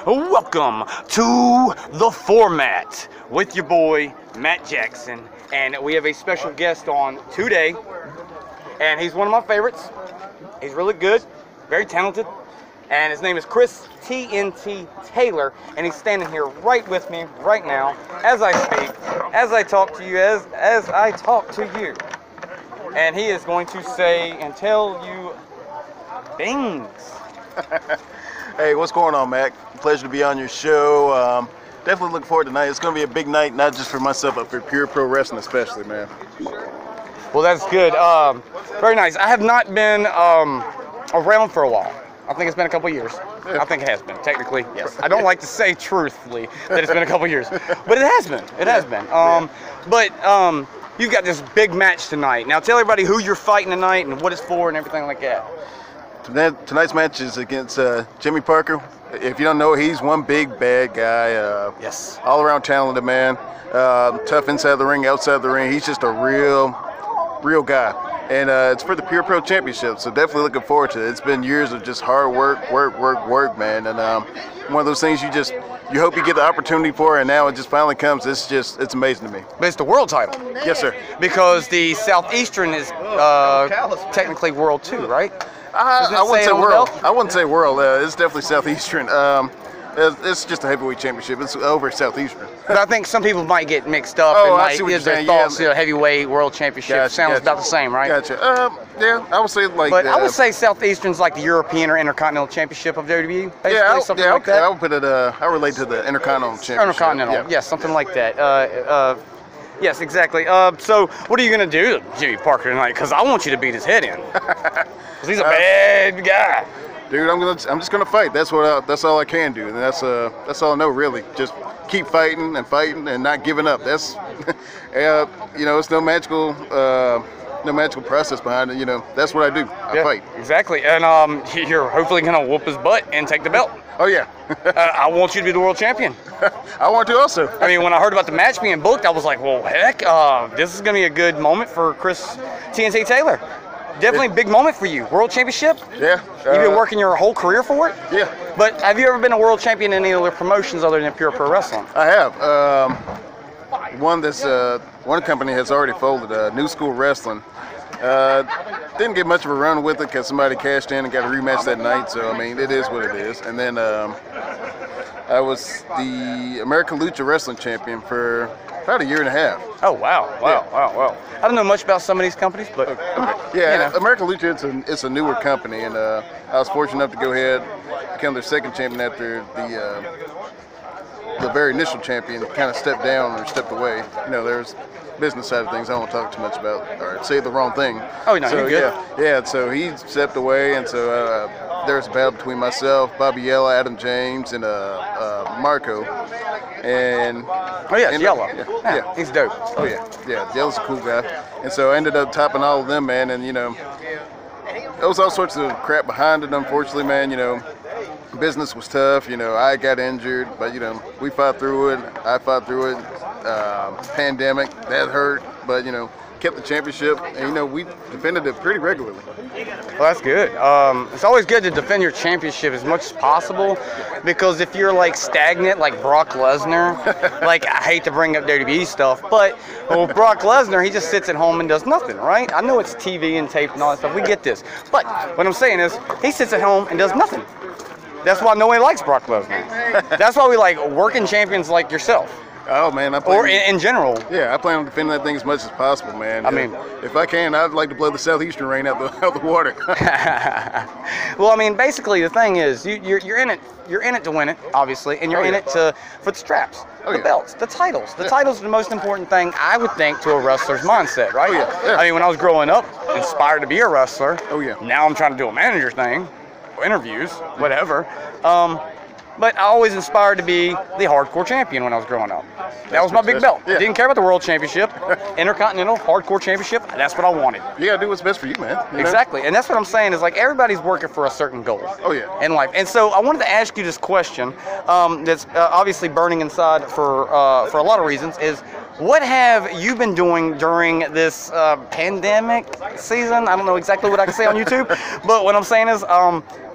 Welcome to the Format with your boy Matt Jackson, and we have a special guest on today, and he's one of my favorites. He's really good, very talented, and his name is Chris TNT Taylor, and he's standing here right with me right now as I speak, as I talk to you, as I talk to you, and he is going to say and tell you things. Hey, what's going on, Mac? Pleasure to be on your show. Definitely looking forward to tonight. It's going to be a big night, not just for myself, but for pure pro wrestling especially, man. Well, that's good. Very nice. I have not been around for a while. I think it's been a couple years. Yeah. I think it has been, technically, yes. I don't like to say truthfully that it's been a couple years, but it has been. It has been. But you've got this big match tonight. Now tell everybody who you're fighting tonight and what it's for and everything like that. Tonight's match is against Jimmy Parker. If you don't know, he's one big bad guy. Yes. All around talented man. Tough inside the ring, outside the ring. He's just a real guy. And it's for the Pure Pro Championship, so definitely looking forward to it. It's been years of just hard work, man. And one of those things you hope you get the opportunity for, and now it just finally comes. It's amazing to me. But it's the world title. Yes, sir. Because the Southeastern is technically world too, right? I wouldn't say world. I wouldn't say world. It's definitely Southeastern. It's just a heavyweight championship. It's over Southeastern. But I think some people might get mixed up and might get their thoughts. Yeah. Heavyweight world championship sounds about the same, right? Gotcha. Yeah, I would say like. But I would say Southeastern's like the European or Intercontinental Championship of WWE. Yeah, something like that. I would put it. I relate to the Intercontinental Championship. Intercontinental, yes, something like that. Yes, exactly. So, what are you gonna do to Jimmy Parker tonight? Because I want you to beat his head in. Because he's a bad guy. Dude, I'm just gonna fight. That's all I can do, and that's all I know really. Just keep fighting and not giving up. That's it's no magical process behind it. That's what I do. I fight. Exactly, and you're hopefully gonna whoop his butt and take the belt. Oh yeah. I want you to be the world champion. I want to also. I mean, when I heard about the match being booked, I was like, well, heck, this is gonna be a good moment for Chris TNT Taylor. Definitely a big moment for you. World championship? Yeah. You've been working your whole career for it? Yeah. But have you ever been a world champion in any other promotions other than Pure Pro Wrestling? I have. One company has already folded, New School Wrestling. Didn't get much of a run with it because somebody cashed in and got a rematch that night. So, I mean, it is what it is. And then I was the American Lucha Wrestling Champion for about a year and a half. Oh, wow. I don't know much about some of these companies, but yeah, American Lucha, it's a newer company, and I was fortunate enough to go ahead, become their second champion after the very initial champion kind of stepped down or stepped away. There's business side of things I don't want to talk too much about or say the wrong thing. Oh, no, you're good. Yeah. So he stepped away, and so there's a battle between myself, Bobby Yella, Adam James, and Marco. And Yella. Yeah, he's dope. Oh yeah, Yella's a cool guy. And so I ended up topping all of them, man. And there was all sorts of crap behind it, unfortunately, man. Business was tough. I got injured, but we fought through it. I fought through it. Pandemic that hurt, but kept the championship, and we defended it pretty regularly. Well, that's good. It's always good to defend your championship as much as possible, because if you're like stagnant, like Brock Lesnar, like I hate to bring up WWE stuff, but Brock Lesnar, he just sits at home and does nothing, right? I know it's TV and tape and all that stuff. We get this, but what I'm saying is he sits at home and does nothing. That's why nobody likes Brock Lesnar. That's why we like working champions like yourself. Oh man, or in general. Yeah, I plan on defending that thing as much as possible, man. I mean, if I can, I'd like to blow the Southeastern rain out the water. Well, I mean, basically the thing is, you're in it. You're in it to win it, obviously, and you're in it for the straps, the belts, the titles. The titles are the most important thing, I would think, to a wrestler's mindset, right? I mean, when I was growing up, inspired to be a wrestler. Now I'm trying to do a manager thing, interviews, whatever. But I always inspired to be the hardcore champion when I was growing up. That was my big belt. I didn't care about the world championship, Intercontinental, hardcore championship. That's what I wanted. You gotta do what's best for you, man. Exactly, and that's what I'm saying is like everybody's working for a certain goal. In life. And so I wanted to ask you this question that's obviously burning inside for a lot of reasons is, what have you been doing during this pandemic season? I don't know exactly what I can say on YouTube, but what I'm saying is,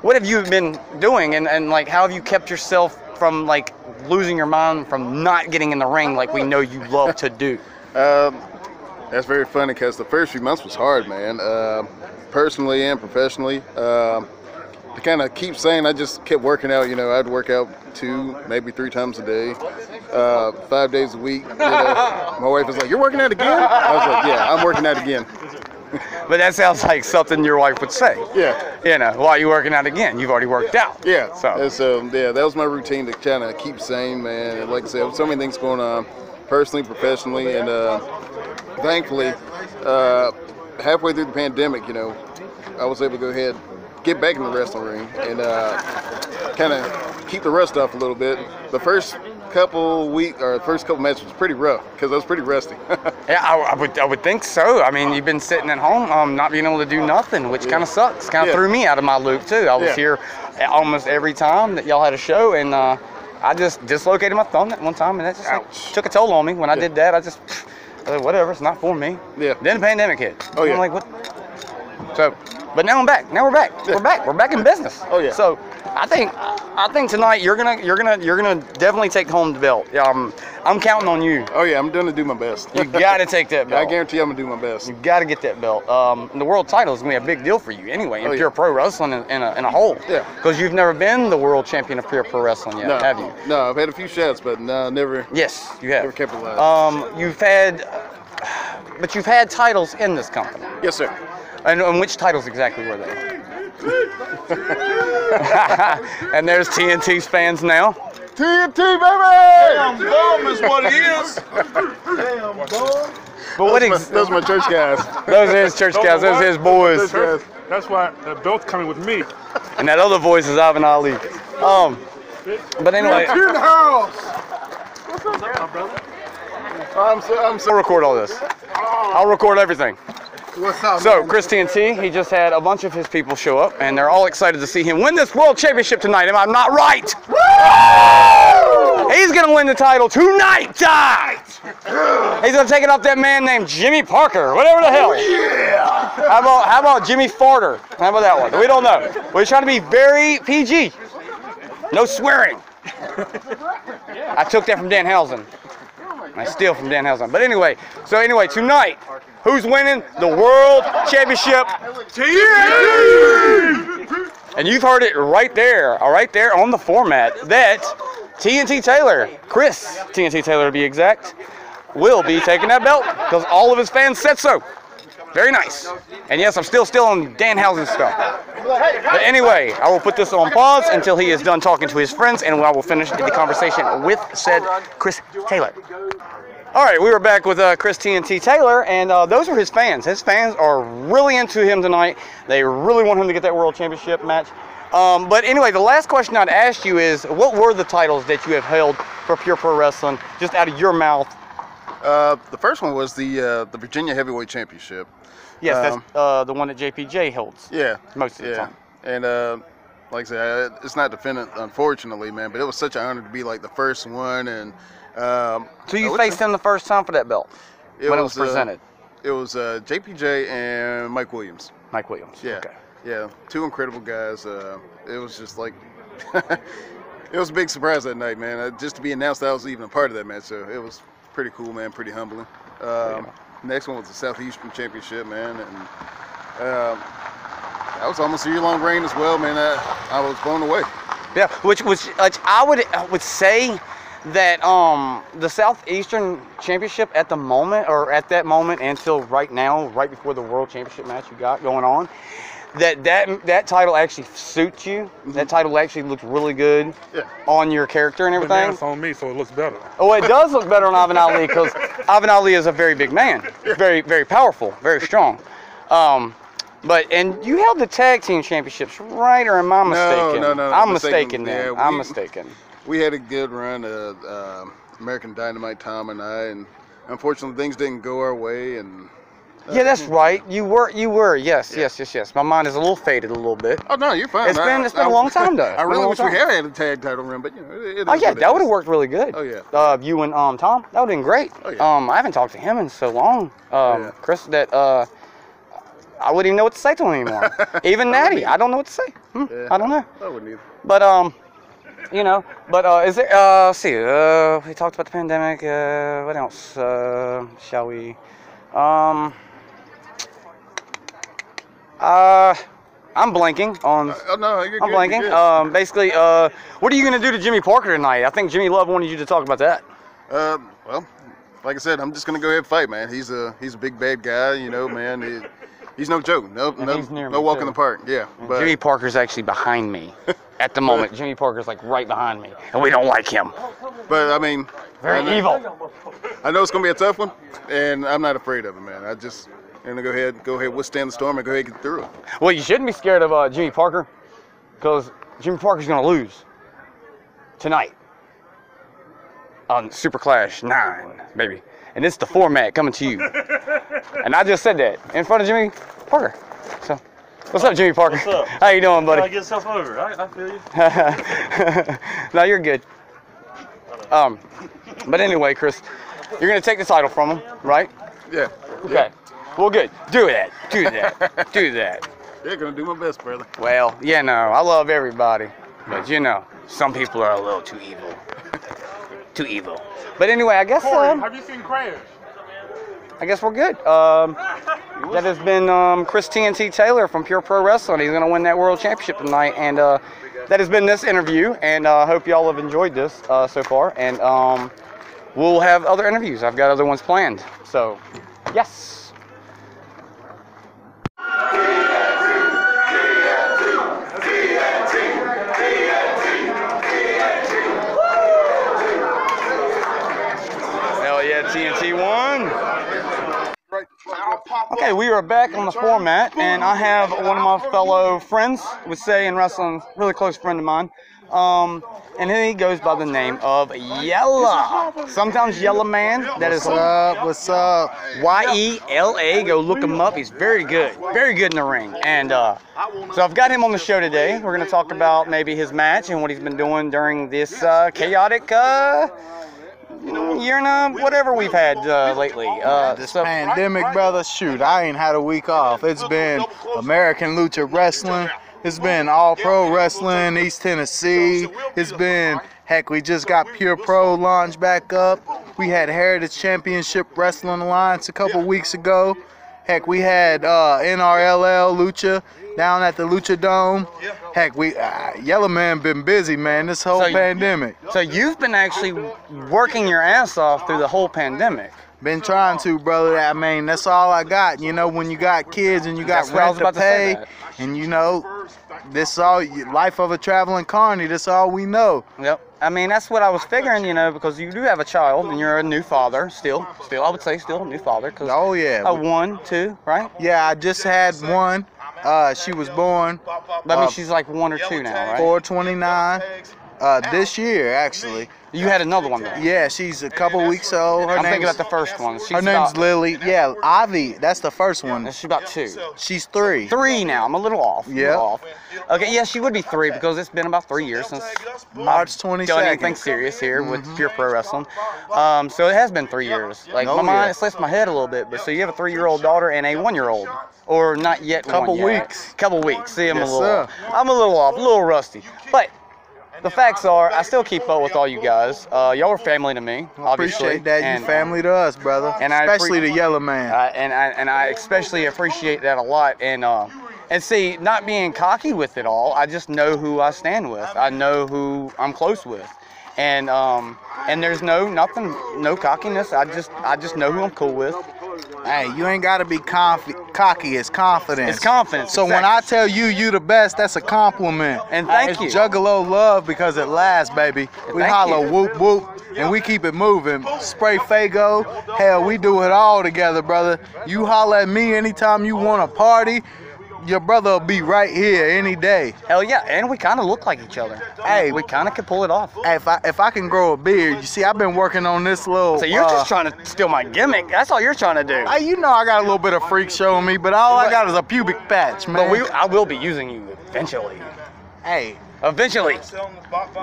what have you been doing, and like how have you kept yourself from like losing your mind from not getting in the ring like we know you love to do? That's very funny because the first few months was hard, man. Personally and professionally. To kind of keep saying, I just kept working out. I'd work out 2, maybe 3 times a day, 5 days a week. My wife was like, "You're working out again?" I was like, "Yeah, I'm working out again." But that sounds like something your wife would say. Yeah. Why are you working out again? You've already worked out. Yeah. So Yeah, that was my routine to kind of keep sane, man. And like I said, so many things going on, personally, professionally, and thankfully, halfway through the pandemic, I was able to go ahead, get back in the wrestling ring, and kind of keep the rust off a little bit. The first couple matches was pretty rough because I was pretty rusty. Yeah, I would think so. I mean, you've been sitting at home, not being able to do nothing, which kind of sucks. Kind of threw me out of my loop too. I was here almost every time that y'all had a show, and I just dislocated my thumb that one time, and that just took a toll on me. When I did that, I was like, whatever, it's not for me. Yeah. Then the pandemic hit. Oh yeah. I'm like, what? So, but now I'm back. Now we're back. Yeah. We're back in business. Oh yeah. So I think tonight you're gonna definitely take home the belt. I'm counting on you. Oh yeah, I'm gonna do my best. You got to take that belt. I guarantee I'm gonna do my best. You got to get that belt. The world title is gonna be a big deal for you anyway in pure pro wrestling in a whole. Yeah. Because you've never been the world champion of pure pro wrestling yet, have you? No, I've had a few shots, but no, never. Yes, you have. Never kept it alive. You've had titles in this company. Yes, sir. And which titles exactly were they? And there's TNT's fans now. TNT, baby! Damn bum is what it is. Damn bum. But those are my church guys. Those are his church guys. Those are his boys. That's why the belt's coming with me. And that other voice is Ivan Ali. But anyway. In the house. What's up, my brother? I'll record all this. I'll record everything. What's up, So, man? Chris TNT, he just had a bunch of his people show up, and they're all excited to see him win this world championship tonight. Am I not right? Woo! He's going to win the title tonight! He's going to take it off that man named Jimmy Parker, whatever the hell. Yeah! How about Jimmy Farter? How about that one? We don't know. We're trying to be very PG. No swearing. I took that from Dan Housen. I steal from Dan Housen. But anyway, tonight, who's winning the World Championship? TNT! And you've heard it right there on the format that TNT Taylor, Chris TNT Taylor to be exact, will be taking that belt because all of his fans said so. Very nice. And yes, I'm still on Dan Housen's stuff. But anyway, I will put this on pause until he is done talking to his friends, and I will finish the conversation with said Chris Taylor. All right, we were back with Chris TNT Taylor, and those are his fans. His fans are really into him tonight. They really want him to get that World Championship match. But anyway, the last question I'd ask you is, what were the titles that you have held for Pure Pro Wrestling, just out of your mouth? The first one was the Virginia Heavyweight Championship. Yes, that's the one that JPJ holds. Yeah. Most of the time. And like I said, it's not defendant, unfortunately, man, but it was such an honor to be like the first one. And so you faced him the first time for that belt when it was presented? It was JPJ and Mike Williams. Mike Williams. Yeah. Okay. Yeah, 2 incredible guys. It was just like it was a big surprise that night, man. Just to be announced that I was even a part of that match, so it was pretty cool, man. Pretty humbling. Next one was the Southeastern Championship, man, and that was almost a year-long reign as well, man. I was blown away. Yeah, which I would say that the Southeastern Championship at that moment until right now, right before the World Championship match you got going on, that title actually suits you. Mm-hmm. That title actually looks really good on your character and everything. But now it's on me, so it looks better. Oh, it does look better on Ivan Ali because Ivan Ali is a very big man, very, very powerful, very strong. And you held the tag team championships, right? Or am I mistaken? No. I'm mistaken then. Yeah, I'm mistaken. We had a good run of American Dynamite, Tom and I, and unfortunately things didn't go our way. And yeah, that's right. You were. Yes. My mind is a little faded a little bit. Oh no, you're fine. It's been a long time though. I really wish we had a tag title run, but oh yeah, that would have worked really good. Oh yeah. You and Tom, that would have been great. Oh yeah. I haven't talked to him in so long, Chris, that I wouldn't even know what to say to him anymore. Even Natty, I don't know what to say. I don't know. I wouldn't either. But you know. But is there? Let's see. We talked about the pandemic. What else? Shall we? I'm blanking on. No, you're I'm good, blanking. you're good. Basically, what are you gonna do to Jimmy Parker tonight? I think Jimmy Love wanted you to talk about that. Well, like I said, I'm just gonna go ahead and fight, man. He's a big bad guy, you know, man. He's no joke. No walk in the park. Yeah. But Jimmy Parker's actually behind me at the moment. Jimmy Parker's like right behind me, and we don't like him. But I mean, Very evil. I know it's gonna be a tough one, and I'm not afraid of it, man. I'm gonna go ahead, withstand the storm, and go ahead and get through it. Well, you shouldn't be scared of Jimmy Parker, because Jimmy Parker's gonna lose tonight on Super Clash 9, baby. And it's the Formatt coming to you. And I just said that in front of Jimmy Parker. So, what's up, Jimmy Parker? What's up? How you doing, buddy? I get stuff over. I feel you. No, you're good. But anyway, Chris, you're gonna take the title from him, right? Yeah. Okay. Well, good. Do that. Do that. Do that. Yeah, gonna do my best, brother. Well, you know, I love everybody, but you know, some people are a little too evil. Too evil. But anyway, I guess Have you seen Crash? I guess we're good. That has been Chris TNT Taylor from Pure Pro Wrestling. He's gonna win that World Championship tonight, and that has been this interview. And I hope y'all have enjoyed this so far. And we'll have other interviews. I've got other ones planned. So, yes. TNT1. Okay, we are back on the Formatt, and I have one of my fellow friends, would say in wrestling, really close friend of mine, and he goes by the name of Yella. Sometimes Yella Man. That is what's up? Y-E-L-A. Go look him up. He's very good in the ring. And so I've got him on the show today. We're going to talk about maybe his match and what he's been doing during this chaotic year and whatever we've had lately. This pandemic, brother, shoot, I ain't had a week off. It's been American Lucha Wrestling. It's been All Pro Wrestling, East Tennessee. It's been, heck, we just got Pure Pro launched back up. We had Heritage Championship Wrestling Alliance a couple weeks ago. Heck, we had NRLL Lucha down at the Lucha Dome. Heck, Yellow Man been busy, man, this whole pandemic. So you've been actually working your ass off through the whole pandemic. Been trying to, brother. I mean, that's all I got. You know, when you got kids and you got rent to pay, and you know, this all life of a traveling carny. That's all we know. Yep. I mean, that's what I was figuring, you know, because you do have a child and you're a new father still. I would say still a new father. Cause, oh yeah. 1, 2, right? Yeah, I just had one. She was born. That means she's like 1 or 2 now, right? 4/29. This year, actually. You had another one though. Yeah, she's a couple weeks old. I'm thinking about the first one. Her name's Lily. Yeah, Ivy. That's the first one. She's about 2. She's 3. 3 now. I'm a little off. Yeah. Okay, yeah, she would be 3 because it's been about 3 years since March 22nd. Done anything serious here with Pure Pro Wrestling. So it has been 3 years. Like my mind, it slips my head a little bit. But so you have a 3-year-old daughter and a 1-year-old, or not yet? Couple weeks. Couple weeks. See, I'm yes, a little. I'm a little off, a little rusty, but. The facts are, I still keep up with all you guys. Y'all are family to me, obviously. Appreciate that. And, you family to us, brother. And especially the Yellow Man. And I especially appreciate that a lot. And see, not being cocky with it all, I just know who I stand with. I know who I'm close with. And there's no cockiness. I just know who I'm cool with. Hey, you ain't gotta be cocky. It's confidence. It's confidence. So when I tell you the best, that's a compliment. And thank you. It's Juggalo love because it lasts, baby. We holler whoop whoop, and we keep it moving. Spray Fago, hell, we do it all together, brother. You holler at me anytime you want a party. Your brother will be right here any day. Hell yeah, and we kind of look like each other. Hey, we kind of can pull it off. Hey, if I can grow a beard, you see, I've been working on this little. So you're just trying to steal my gimmick. That's all you're trying to do. Hey, you know I got a little bit of freak show in me, but all I got is a pubic patch, man. But I will be using you eventually. Hey. Eventually,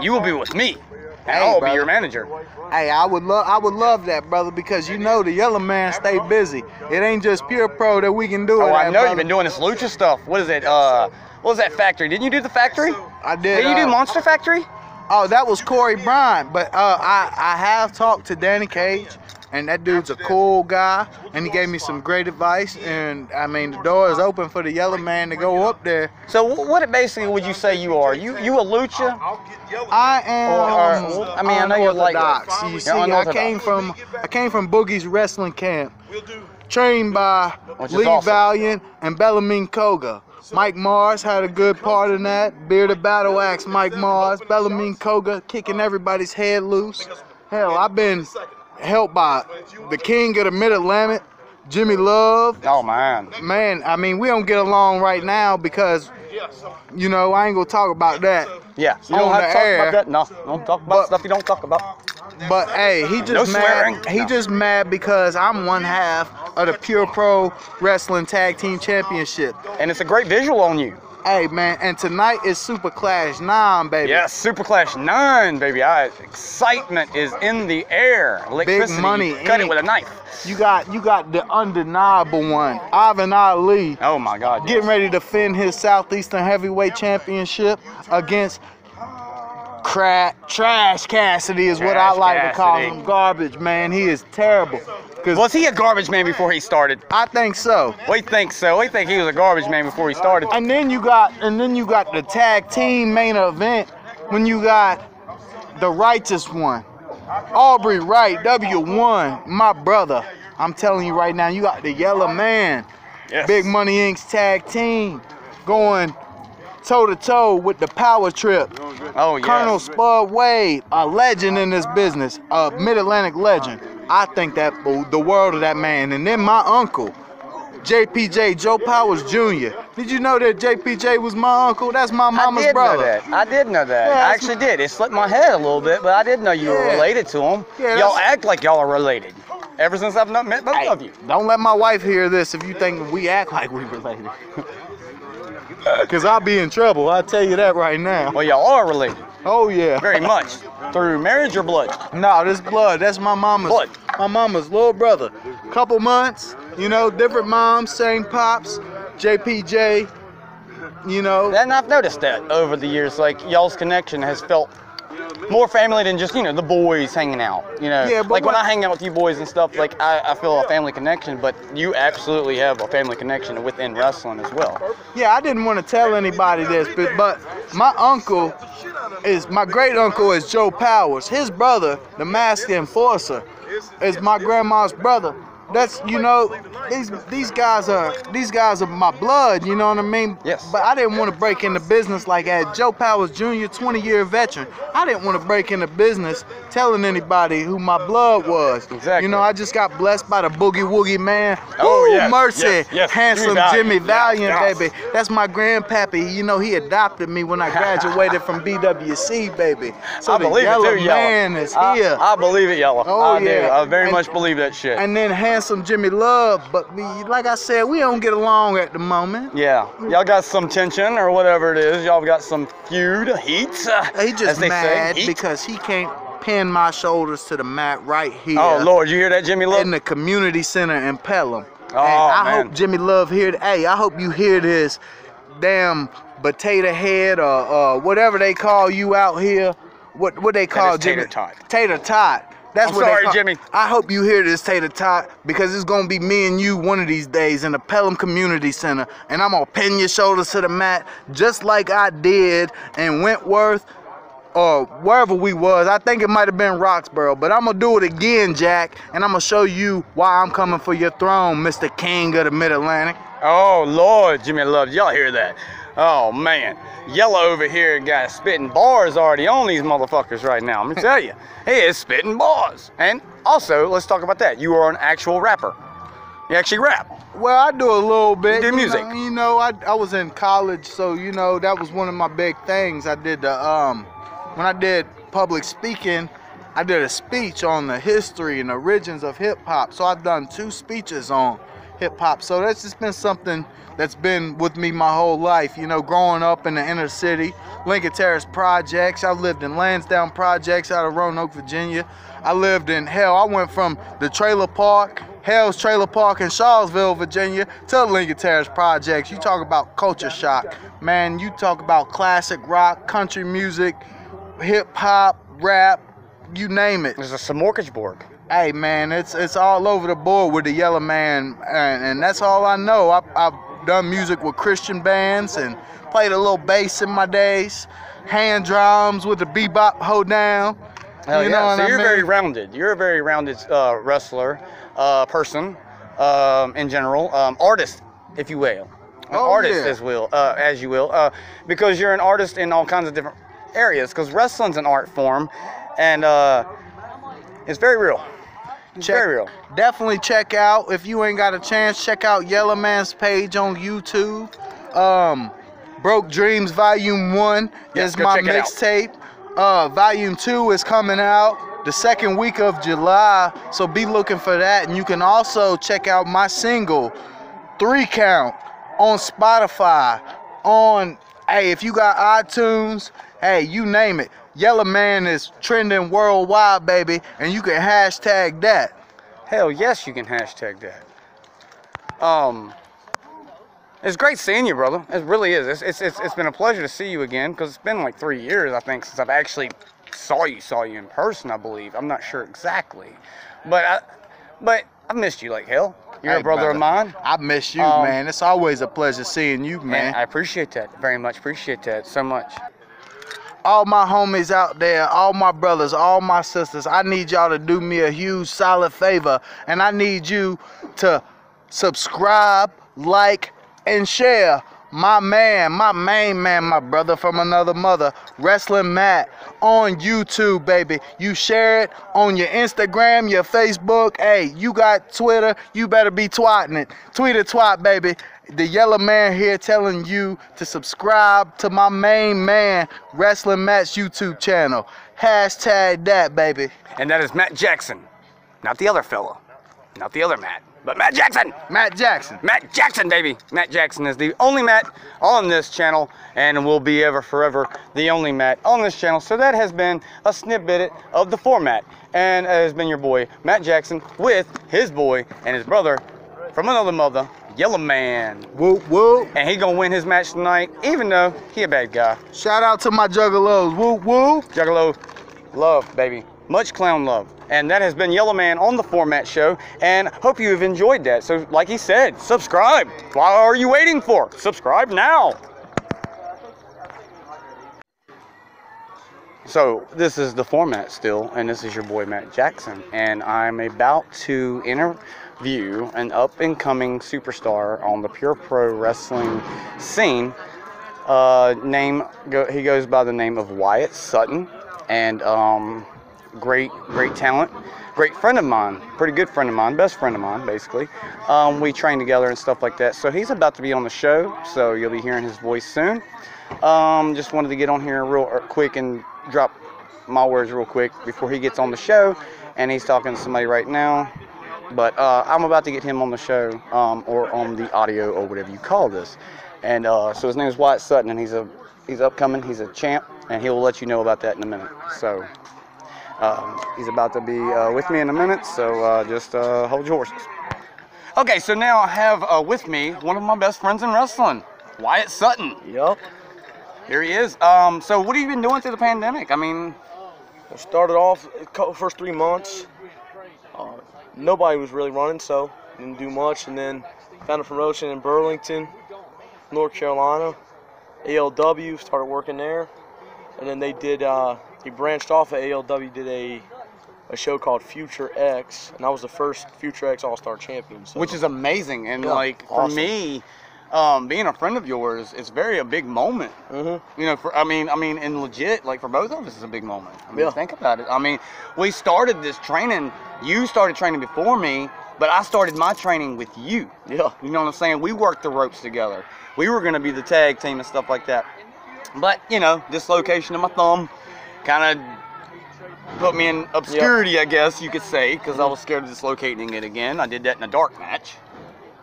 you will be with me. And I'll be your manager. Hey, I would love that, brother, because you know the Yellow Man stay busy. It ain't just Pure Pro that we can do it. Oh, I know brother. You've been doing this lucha stuff. What is it? What was that factory? Didn't you do the factory? I did. Did you do Monster Factory? Oh, that was Corey Bryant. But I have talked to Danny Cage, and that dude's a cool guy, and he gave me some great advice. And I mean, the door is open for the Yellow Man to go up there. So what basically would you say you are? You a lucha? I am. I mean, I know you're unorthodox. lightweight. You see, You're I came from Boogie's wrestling camp, trained by Lee awesome. Valiant and Bellarmine Koga. Mike Mars had a good part in that. Bearded Battle Axe, Mike Mars, Bellarmine Koga kicking everybody's head loose. Hell, I've been helped by the king of the Mid-Atlantic, Jimmy Love. Oh man. Man, I mean, we don't get along right now because, you know, I ain't gonna talk about that. Yeah. You On don't have the to talk air. about that. No, don't talk about stuff you don't talk about. But hey, he just No mad. swearing. He No. just mad because I'm one half of the Pure Pro Wrestling Tag Team Championship. And it's a great visual on you. Hey man, and tonight is Super Clash 9, baby. Yes, Super Clash 9, baby. Excitement is in the air. Electricity. money You cut in it with a knife. You got the undeniable one, Ivan Ali, Oh my God. getting ready to defend his Southeastern Heavyweight Championship against Trash Cassidy is what I Trash like to call Cassidy. him. Garbage, man. He is terrible. 'Cause Was he a garbage man before he started? I think so. We think so. We think he was a garbage man before he started. And then you got the tag team main event when you got the righteous one, Aubrey Wright, W1, my brother. I'm telling you right now, you got the Yellow Man, Yes. Big Money Inc.'s tag team going toe to toe with the Power Trip. Oh yeah. Colonel Spud Wade, a legend in this business, a Mid-Atlantic legend. I think that the world of that man. And then my uncle, JPJ, Joe Powers Jr. Did you know that JPJ was my uncle? That's my mama's brother. I did know that. Yeah, I that's actually did. It slipped my head a little bit, but I did know you were Yeah. related to him. Yeah, y'all that's- act like y'all are related. Ever since I've met both Hey, of you. don't let my wife hear this if you think we act like we related. Because I'll be in trouble. I'll tell you that right now. Well, y'all are related. Oh, yeah. Very much. Through marriage or blood? No, this blood. That's my mama's. Blood. My mama's little brother. Couple months, you know, different moms, same pops. JPJ, you know. And I've noticed that over the years. Like, y'all's connection has felt more family than just, the boys hanging out. Yeah, but like when what- I hang out with you boys and stuff, like I feel a family connection, but you absolutely have a family connection within wrestling as well. Yeah, I didn't want to tell anybody this, but my great uncle is Joe Powers. His brother, the Masked Enforcer, is my grandma's brother. That's these guys are my blood, you know what I mean? Yes. But I didn't want to break into business like that. Joe Powers Jr., 20-year veteran. I didn't want to break into business telling anybody who my blood was. Exactly. I just got blessed by the Boogie Woogie Man. Oh, Woo, yes, mercy. yes. Handsome Jimmy Jimmy Valiant. Valiant, Yes. baby. That's my grandpappy. He adopted me when I graduated from BWC, baby. So I the believe Yellow it too, Yellow. Man is here. I believe it, Yellow. Oh, I do. yeah. I very And- much believe that shit. And then Handsome Jimmy Love, but like I said, we don't get along at the moment. Yeah, y'all got some tension or whatever it is. Y'all got some feud, heat. He as just they mad say. Heat. because he can't pin my shoulders to the mat right here. Oh Lord, you hear that, Jimmy Love? In the community center in Pelham. Oh, I man. hope Jimmy Love hear. Hey, I hope you hear this. Damn potato head or whatever they call you out here. What they call is Jimmy? tater tot. Tater tot. That's I'm what sorry, they call. Jimmy. I hope you hear this, tater tot, because it's gonna be me and you one of these days in the Pelham Community Center, and I'm gonna pin your shoulders to the mat just like I did in Wentworth or wherever we was. I think it might have been Roxborough, but I'm gonna do it again, Jack, and I'm gonna show you why I'm coming for your throne, Mr. King of the Mid-Atlantic. Oh Lord, Jimmy Love, y'all hear that? Oh man, Yellow over here got spitting bars already on these motherfuckers right now. Let me tell you, he is spitting bars. And also, let's talk about that. You are an actual rapper. You actually rap. Well, I do a little bit. You do music. I was in college, so that was one of my big things. I did when I did public speaking, I did a speech on the history and origins of hip hop. So I've done 2 speeches on hip hop. So that's just been something that's been with me my whole life. Growing up in the inner city, Lincoln Terrace Projects. I lived in Lansdowne Projects out of Roanoke, Virginia. I lived in I went from the trailer park, Hell's Trailer Park in Charlottesville, Virginia, to Lincoln Terrace Projects. You talk about culture shock. Man, you talk about classic rock, country music, hip hop, rap, you name it. There's a smorgasbord. Hey man, it's all over the board with the Yellow Man, and that's all I know. I've done music with Christian bands and played a little bass in my days, hand drums with the bebop hold down. Hell you yeah. know what So I you're mean? very rounded. You're a very rounded wrestler, person, in general, artist, if you will. An artist, yeah. as you will, because you're an artist in all kinds of different areas. Because wrestling's an art form, and it's very real. It's very real. Definitely check out, if you ain't got a chance, check out Yellow Man's page on YouTube. Broke Dreams Volume 1 is my mixtape. Volume 2 is coming out the second week of July, so be looking for that. And you can also check out my single, 3 Count, on Spotify, hey, if you got iTunes, hey, you name it. Yellow Man is trending worldwide, baby, and you can hashtag that. Hell yes, you can hashtag that. It's great seeing you, brother. It really is. It's been a pleasure to see you again, because it's been like 3 years, I think, since I've actually saw you in person, I believe. I'm not sure exactly, but I missed you like hell. You're a brother of mine. I miss you, man. It's always a pleasure seeing you, man. I appreciate that very much. Appreciate that so much. All my homies out there, all my brothers, all my sisters, I need y'all to do me a huge solid favor, and I need you to subscribe, like, and share my man, my main man, my brother from another mother, Wrestling Matt, on YouTube, baby. You share it on your Instagram, your Facebook. Hey, you got Twitter, you better be twatting it. Tweet it, twat, baby. The Yellow Man here telling you to subscribe to my main man, Wrestling Matt's YouTube channel. Hashtag that, baby. And that is Matt Jackson, not the other fella, not the other Matt, but Matt Jackson. Matt Jackson. Matt Jackson, baby. Matt Jackson is the only Matt on this channel, and will be ever forever the only Matt on this channel. So that has been a snippet of the Formatt, and it has been your boy Matt Jackson with his boy and his brother from another mother, Yellow Man. Whoop, whoop. And he gonna win his match tonight, even though he a bad guy. Shout out to my juggalos. Whoop, whoop. Juggalo love, baby. Much clown love. And that has been Yellow Man on the Formatt Show, and hope you have enjoyed that. So like he said, subscribe. What are you waiting for? Subscribe now. So this is the Formatt still, and this is your boy Matt Jackson, and I'm about to interview an up-and-coming superstar on the pure pro wrestling scene. He goes by the name of Wyatt Sutton, and great talent, great friend of mine, pretty good friend of mine, best friend of mine, basically. We train together and stuff like that. So he's about to be on the show, so you'll be hearing his voice soon. Just wanted to get on here real quick and drop my words real quick before he gets on the show, and he's talking to somebody right now. But I'm about to get him on the show, or on the audio, or whatever you call this. And so his name is Wyatt Sutton, and he's upcoming. He's a champ, and he'll let you know about that in a minute. So he's about to be with me in a minute, so just hold your horses. Okay, so now I have with me one of my best friends in wrestling, Wyatt Sutton. Yep. Here he is. So what have you been doing through the pandemic? I mean, I started off the first 3 months. Nobody was really running, so didn't do much. And then found a promotion in Burlington, North Carolina. ALW, started working there. And then they branched off of ALW, did a show called Future X, and I was the first Future X All-Star champion. So. Which is amazing, and Yeah, like awesome. for me, being a friend of yours, it's a big moment. Mm-hmm. You know, I mean, and legit, like for both of us, it's a big moment. I mean, Yeah. think about it. I mean, we started this training. You started training before me, but I started my training with you. Yeah. You know what I'm saying? We worked the ropes together. We were going to be the tag team and stuff like that. But you know, dislocation of my thumb kind of put me in obscurity, I guess you could say, because I was scared of dislocating it again. I did that in a dark match.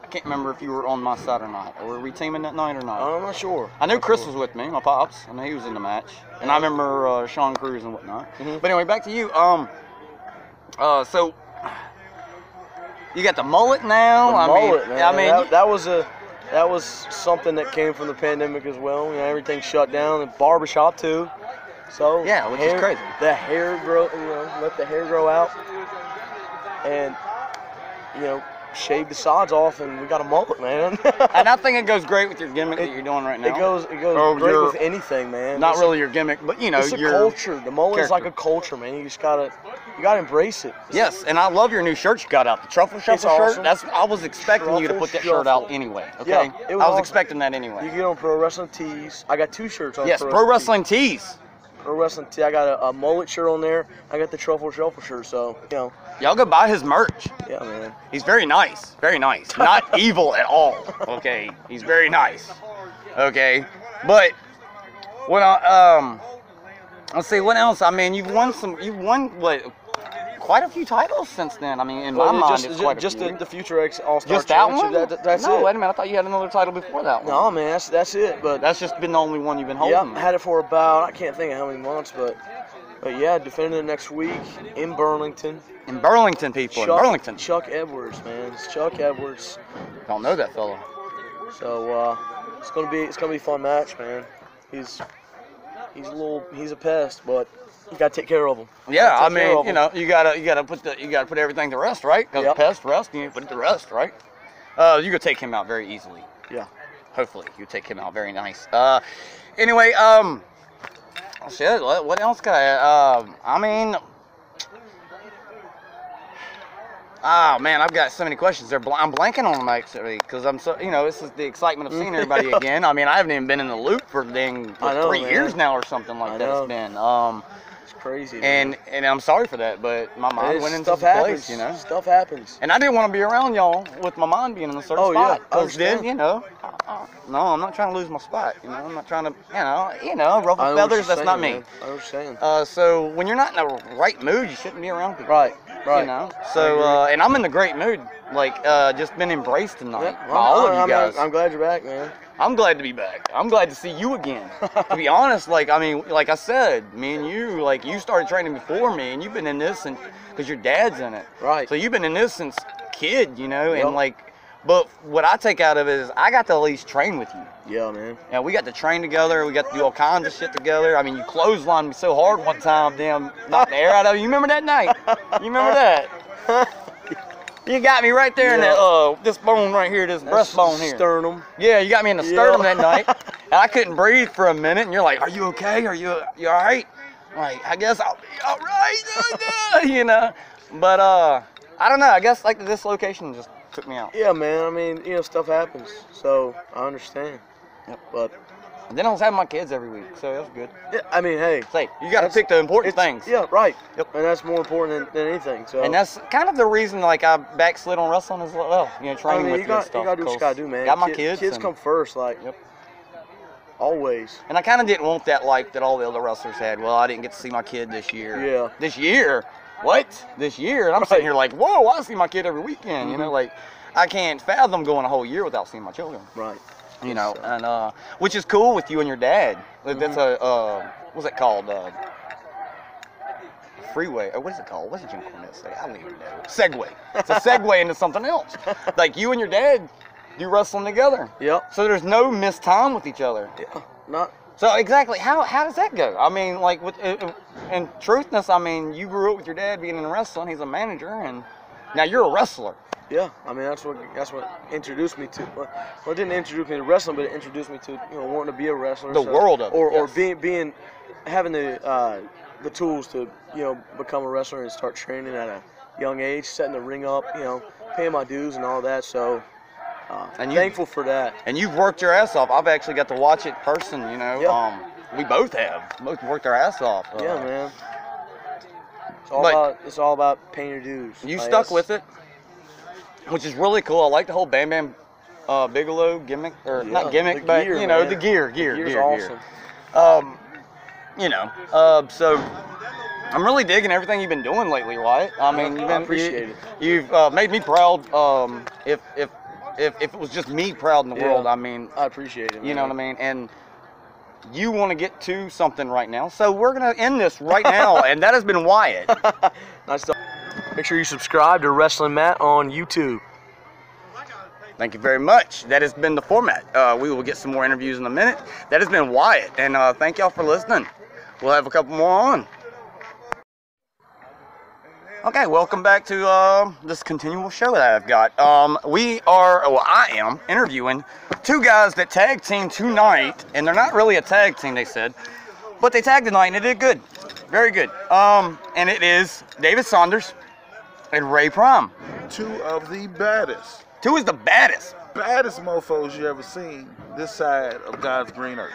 I can't remember if you were on my side or not, or were we teaming that night or not? I'm not sure. I know Chris was with me, my pops. I know he was in the match, and I remember Sean Cruz and whatnot. Mm-hmm. But anyway, back to you. So you got the mullet now. Mullet, man. I mean, that was something that came from the pandemic as well. You know, everything shut down. The barbershop too. So Yeah, which is crazy. The hair grow, let the hair grow out, and shave the sides off, and we got a mullet, man. And I think it goes great with your gimmick that you're doing right now. It goes great with anything, man. Not really your gimmick, but it's a your culture. The mullet is like character. a culture, man. You gotta embrace it. Yes, and I love your new shirt you got out, the Truffle Shuffle awesome. shirt. I was expecting you to put that shirt out anyway. Okay, Yeah, it was I was awesome. expecting that anyway. You get on Pro Wrestling Tees. I got 2 shirts on. Yes, Pro Wrestling Tees. Pro Wrestling Tee. I got a mullet shirt on there. I got the Truffle Shuffle shirt. So Y'all go buy his merch. yeah, man. He's very nice. Very nice. Not evil at all. Okay. He's very nice. Okay. But what let's see, what else? I mean, you've won what, quite a few titles since then. I mean, in my mind, it's quite a few. the Future X All-Star Just that Championship. one? That's no, it. wait a minute. I thought you had another title before that one. No, man, that's it. But That's just been the only one you've been yeah, holding. I had it for about, I can't think of how many months, but yeah, defending it next week in Burlington. In Burlington, people. In Burlington. Chuck Edwards, man. It's Chuck Edwards. Don't know that fella. So it's gonna be a fun match, man. He's a pest, but you gotta take care of him. Yeah, I Take care mean, of him. you gotta put everything to rest, right? Because Yep. pest rest, you put it to rest, right? You could take him out very easily. Yeah. Hopefully, you take him out very nice. Anyway, shit. What else could I mean, oh man, I've got so many questions. I'm blanking on them actually because I'm so this is the excitement of seeing everybody again. I mean, I haven't even been in the loop for dang I know, 3 man. years now or something like I that. know. It's been It's crazy. man. and I'm sorry for that, but my mind went into Stuff the happens. place, Stuff happens. And I didn't want to be around y'all with my mind being in a certain Oh, yeah, spot. I Because then, understand. no, I'm not trying to lose my spot. I'm not trying to, ruffle I know what feathers. you're That's saying, not me. man. I know what you're saying. So when you're not in the right mood, you shouldn't be around people. Right. So and I'm in the great mood. Like just been embraced tonight Yeah, by all of you I'm guys. I'm glad you're back, man. I'm glad to be back. I'm glad to see you again. To be honest, like I said, me and you, like you started training before me, and you've been in this, and because your dad's in it, Right. So you've been in this since kid, Yep. and like, but what I take out of it is I got to at least train with you. Yeah, man. And we got to train together. We got to do all kinds of shit together. I mean, you clotheslined me so hard one time, damn, knocked the air out of you. You remember that night? You remember that? You got me right there in that this bone right here, this breastbone here. Sternum. Yeah, you got me in the sternum that night, and I couldn't breathe for a minute. And you're like, "Are you okay? You all right?" I'm like, I guess I'll be all right, But I don't know. I guess like the dislocation just took me out. Yeah, man. I mean, stuff happens, so I understand. Yep. But And then I was having my kids every week, so that's good. yeah, I mean, hey. Say, you got to pick the important things. Yeah, right. Yep. And that's more important than anything. So. And that's kind of the reason, like, I backslid on wrestling as well. Training with you got, and stuff. you gotta do what you gotta do, man. Got my kids. Kids and, come first, like. Yep. Always. And I kind of didn't want that life that all the other wrestlers had. Well, I didn't get to see my kid this year. Yeah. This year? What? This year? And I'm sitting here like, whoa, I see my kid every weekend. Like, I can't fathom going a whole year without seeing my children. Right. And which is cool with you and your dad. That's what's it called? Freeway. Or what is it called? What's Jim Cornette say? I don't even know. Segue. It's a segue into something else. Like you and your dad do wrestling together. Yep. So there's no missed time with each other. Yeah. Not. So exactly, how does that go? I mean, like, in truthness, I mean, you grew up with your dad being in wrestling. He's a manager, and now you're a wrestler. Yeah. I mean, that's what introduced me to. Well, it didn't introduce me to wrestling, but it introduced me to wanting to be a wrestler. The world of it. Or yes. having the tools to become a wrestler and start training at a young age, setting the ring up, paying my dues and all that. So. And thankful for that. And you've worked your ass off. I've actually got to watch it in person, Yeah. We both have. Both worked our ass off. Yeah, man. It's all about paying your dues. You stuck with it, which is really cool. I like the whole Bam Bam Bigelow gimmick, or not gimmick, the but gear, the gear. Gear's awesome. So I'm really digging everything you've been doing lately, Wyatt. I mean, I appreciate it. You've made me proud. If it was just me proud in the world, I mean, I appreciate it. You know what I mean? And you want to get to something right now, so we're gonna end this right now, and that has been Wyatt. Nice talk. Make sure you subscribe to Wrestling Matt on YouTube. Thank you very much. That has been the Formatt. We will get some more interviews in a minute. That has been Wyatt, and thank y'all for listening. we'll have a couple more on. Okay, welcome back to this continual show that I've got. I am interviewing two guys that tag team tonight, and they're not really a tag team, they said, but they tagged tonight and they did good, very good. And it is David Saunders and Ray Prime. Two of the baddest. Two is the baddest. Baddest mofos you ever seen this side of God's green earth.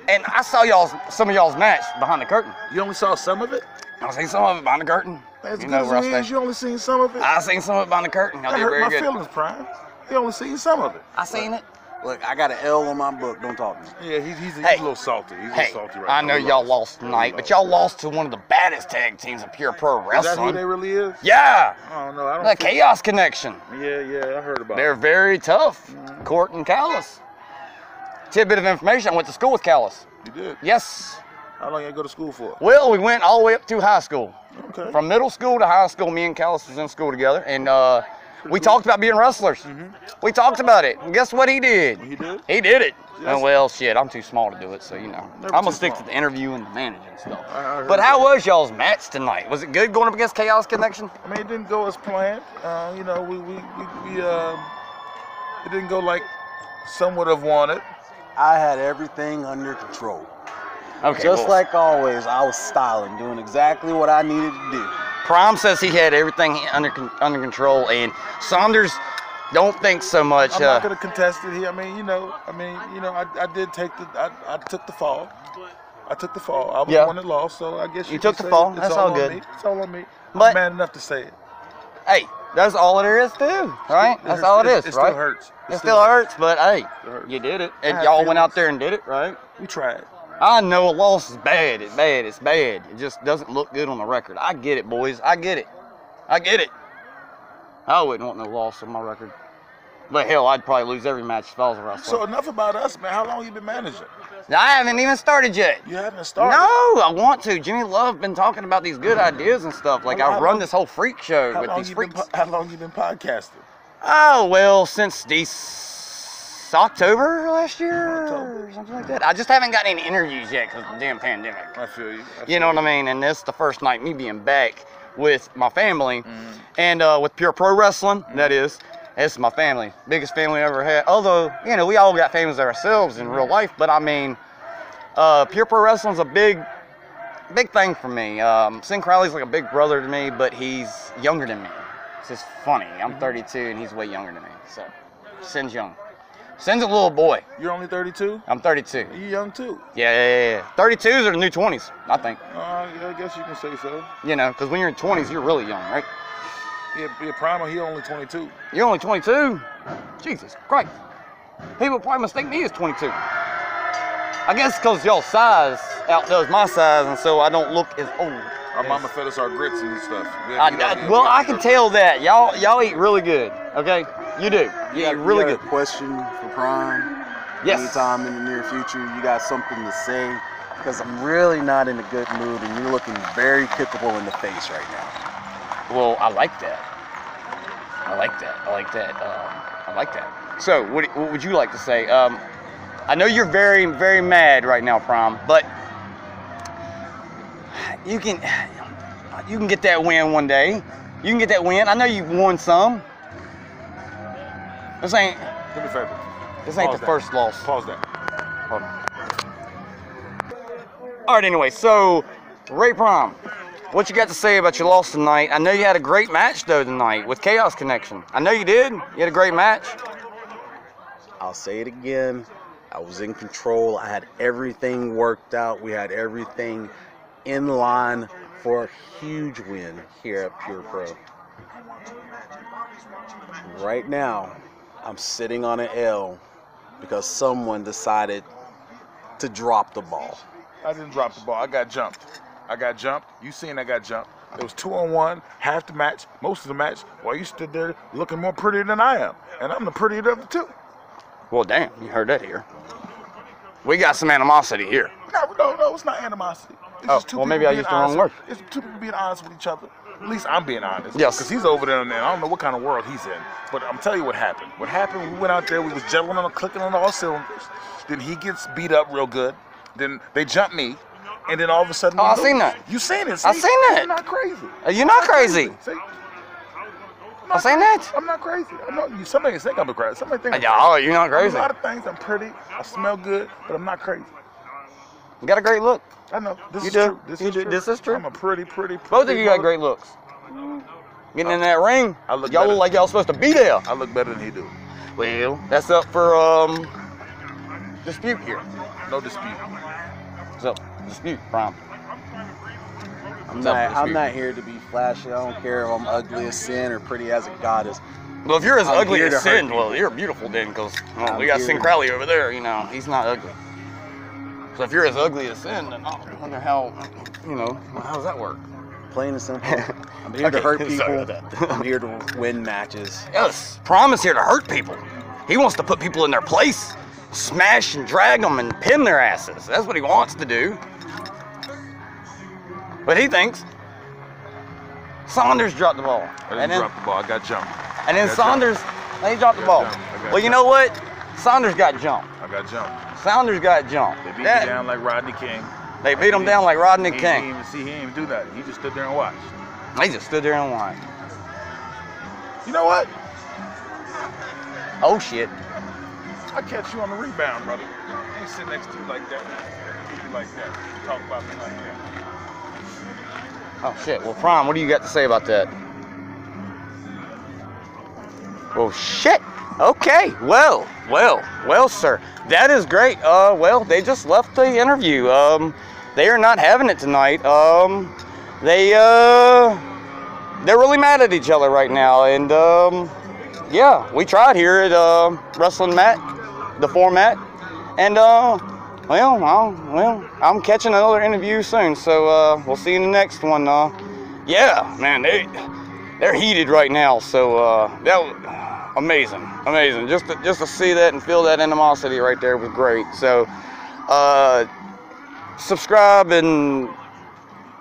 And I saw some of y'all's match behind the curtain. You only saw some of it? I seen some of it behind the curtain. As You good know where I as it stay. is, you only seen some of it? I seen some of it behind the curtain. Y'all That did hurt very my good. feelings, Prime. You only seen some of it. I seen it. Look, I got an L on my book. Don't talk to me. Yeah, he's Hey. a little salty. He's a Hey, little salty right I now. know He y'all lost tonight, but y'all lost to one of the baddest tag teams of pure pro Is that who wrestling. they really is? Yeah, I don't know. I don't the think- Chaos Connection. Yeah, I heard about They're it. very tough. Court and Callis. Tidbit of information: I went to school with Callis. You did? Yes. How long you go to school for? Well, we went all the way up to high school. Okay. From middle school to high school, me and Callis was in school together, and we talked about being wrestlers. We talked about it. And guess what he did? He did? He did it. Yes. Oh, well, shit, I'm too small to do it, so you know. Never I'm too gonna stick small. to the interview and the managing stuff. I heard But how that. was y'all's match tonight? Was it good going up against Chaos Connection? I mean, it didn't go as planned. You know, it didn't go like some would have wanted. I had everything under control. Okay. Just well, like always, I was styling, doing exactly what I needed to do. Prime says he had everything under control, and Saunders don't think so much. I'm not gonna contest it here. I mean, I did take I took the fall. I took the fall. I was Yeah. the one that lost, so I guess You can took the say fall. it's That's all on good. me. It's all on me. But- I'm man enough to say it. Hey, that's all there is to, right? That's all it is, It right? still hurts. It still hurts, but hey, hurts. you did it, I and had y'all went out feelings. there and did it, right? We tried. I know a loss is bad. It's bad. It's bad. It just doesn't look good on the record. I get it, boys. I get it. I get it. I wouldn't want no loss on my record. But hell, I'd probably lose every match if I was a wrestler. So enough about us, man. How long you been managing? I haven't even started yet. You haven't started. No, I want to. Jimmy Love been talking about these good ideas and stuff. Like How I run long- this whole freak show How with long these you been? freaks. How long you been podcasting? Oh well, since October last year, or something like that. I just haven't gotten any interviews yet because of the damn pandemic. I feel you. You know what I mean? And this is the first night me being back with my family, and with pure pro wrestling. That is, this is my family, biggest family I ever had. Although you know we all got families ourselves in real life, but I mean, pure pro wrestling's a big thing for me. Sin Crowley's like a big brother to me, but he's younger than me. It's just funny. I'm 32 and he's way younger than me. So Sin's young. Sin's a little boy. You're only 32. I'm 32. You young too. Yeah. 32s are the new 20s, I think. Yeah, I guess you can say so. You know, because when you're in 20s, you're really young, right? Yeah, Primer, he only 22. You're only 22? Jesus Christ. People probably mistake me as 22. I guess because y'all's size outdoes my size, and so I don't look as old. Our mama fed us our grits and stuff. Well, I can tell that. Y'all eat really good, okay? You do. You eat really you good. got a question for Prime? Yes. Anytime in the near future, you got something to say? Because I'm really not in a good mood, and you're looking very kickable in the face right now. Well, I like that. I like that. So, what would you like to say? I know you're very, very mad right now, Prom, but you can get that win one day. You can get that win. I know you've won some. This ain't Do me a favor. the Pause that. first loss. Pause that. Hold on. All right, anyway, so Ray Prom, what you got to say about your loss tonight? I know you had a great match though tonight with Chaos Connection. I know you did. You had a great match. I'll say it again. I was in control. I had everything worked out. We had everything in line for a huge win here at Pure Pro. Right now, I'm sitting on an L because someone decided to drop the ball. I didn't drop the ball. I got jumped. You seen I got jumped. It was 2-on-1, half the match, most of the match, while you stood there looking more prettier than I am. And I'm the prettier of the two. Well, damn, you heard that here. We got some animosity here. No, it's not animosity. It's Oh, just two well, maybe people I being used the wrong honest. word. It's two people being honest with each other. At least I'm being honest. Yes. Because he's over there and I don't know what kind of world he's in. But I'm telling you what happened. What happened, we went out there, we was gelling on, clicking on all cylinders. Then he gets beat up real good. Then they jump me. and then all of a sudden, Oh, I seen that. You seen it? See? I seen that. You're not crazy. You're not crazy. See? I seen that. I'm not crazy. I'm not. Somebody think I'm crazy. Somebody think I'm crazy. Oh, you're not I'm crazy. a lot of things. I'm pretty. I smell good, but I'm not crazy. You got a great look. I know. This You is do. true. This You is do. true. This is true. I'm a pretty. Both of you got great looks. Getting in that ring, I look y'all better. look like y'all supposed to be there. I look better than he do. Well, that's up for dispute here. No dispute. It's up dispute, Prime. I'm not here to be flashy. I don't care if I'm ugly as sin or pretty as a goddess. Well, if you're as I'm ugly here as to hurt Sin, people. well, you're beautiful then, because I'm we got here Sin to- Crowley over there. You know, he's not ugly. So if you're as ugly as Sin, then I wonder how, how does that work? Plain and simple. I'm here to hurt Sorry people. about that. I'm here to win matches. Yes, Prime is here to hurt people. He wants to put people in their place, smash and drag them and pin their asses. That's what he wants to do. But he thinks Saunders dropped the ball. I didn't drop the ball. I got jumped. And then I got Saunders, he dropped the ball. jumped. I got Well, you know what? Saunders got jumped. I got jumped. Saunders got jumped. They beat me That- down like Rodney King. They beat him down like Rodney He King. didn't even see. He didn't even do that. He just stood there and watched. He just stood there and watched. You know what? Oh shit. I catch you on the rebound, brother. I ain't sit next to you like that. Keep you like that. Talk about me like that. Oh shit. Well, Prime, what do you got to say about that? Well, shit. Okay. Well, sir. That is great. Well, they just left the interview. They are not having it tonight. They're really mad at each other right now, and yeah, we tried here at Wrestling Mat, the Formatt, and I'm catching another interview soon, so we'll see you in the next one. Yeah, man, they're heated right now, so that was amazing. Just to see that and feel that animosity right there was great. So subscribe and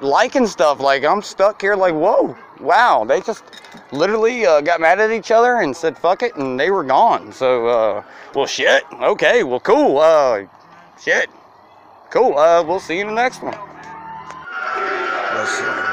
like and stuff. Like, I'm stuck here like, whoa, wow, they just literally got mad at each other and said fuck it, and they were gone. So well, shit, okay, well, cool, shit, cool, we'll see you in the next one. Listen.